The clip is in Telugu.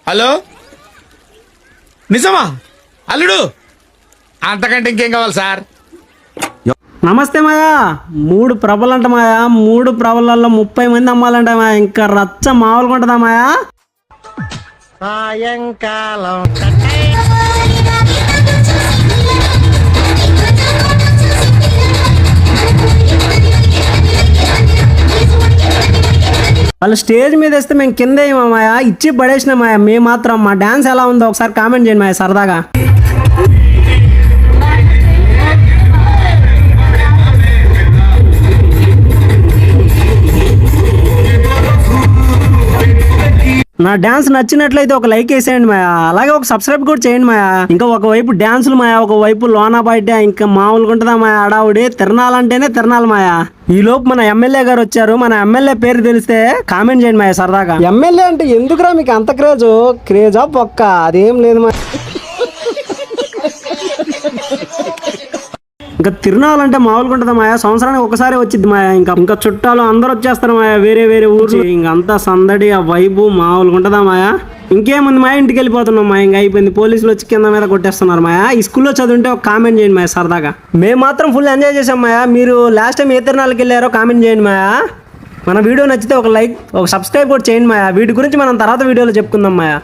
హలో, నిజమా అల్లుడు? అంతకంటే ఇంకేం కావాలి సార్? నమస్తే మాయా. 3 ప్రభలంట మాయా. 3 ప్రభలలో 30 మంది అమ్మాలంట మాయా. ఇంకా రచ్చ మామూలుగా ఉంటుందా మాయా? సాయంకాలం వాళ్ళు స్టేజ్ మీద వేస్తే మేము కింద మాయా ఇచ్చి పడేసిన మాయా. మేము మాత్రం మా డాన్స్ ఎలా ఉందో ఒకసారి కామెంట్ చేయండి మాయా సరదాగా. నా డాన్స్ నచ్చినట్లయితే ఒక లైక్ వేసేయండి మాయా. అలాగే ఒక సబ్స్క్రైబ్ కూడా చేయండి మాయా. ఇంకా ఒకవైపు డాన్సులు మాయా, ఒకవైపు లోనా బయట ఇంకా మామూలుగా ఉంటుందా మాయా అడావుడి. తిరణాలంటేనే తిరణాలు మాయా. ఈ లోపు మన ఎమ్మెల్యే గారు వచ్చారు. మన ఎమ్మెల్యే పేరు తెలిస్తే కామెంట్ చేయండి మాయా సరదాగా. ఎమ్మెల్యే అంటే ఎందుకురా మీకు అంత క్రేజా పొక్క? అదేం లేదు మాయా. ఇంకా తిరునాళ్ళంటే మామూలుగా ఉంటుందా మాయా. సంవత్సరానికి ఒకసారి వచ్చింది మాయా. ఇంకా చుట్టాలు అందరూ వచ్చేస్తారు మాయా వేరే వేరే ఊరు. ఇంకంతా సందడి ఆ వైబు మామూలుగా ఉంటుందా మాయా. ఇంకేముంది మాయా, ఇంటికి వెళ్ళిపోతున్నాం మాయా. ఇంకా అయిపోయింది. పోలీసులు వచ్చి కింద మీద కొట్టేస్తున్నారు మాయా. ఈ స్కూల్లో చదువుంటే ఒక కామెంట్ చేయండి మాయా సరదాగా. మేము మాత్రం ఫుల్ ఎంజాయ్ చేసాం మాయా. మీరు లాస్ట్ టైం ఏ తిరునాళ్ళకి వెళ్ళారో కామెంట్ చేయండి మాయా. మన వీడియో నచ్చితే ఒక లైక్, ఒక సబ్స్క్రైబ్ కూడా చేయండి మాయా. వీటి గురించి మనం తర్వాత వీడియోలో చెప్పుకుందాం మాయా.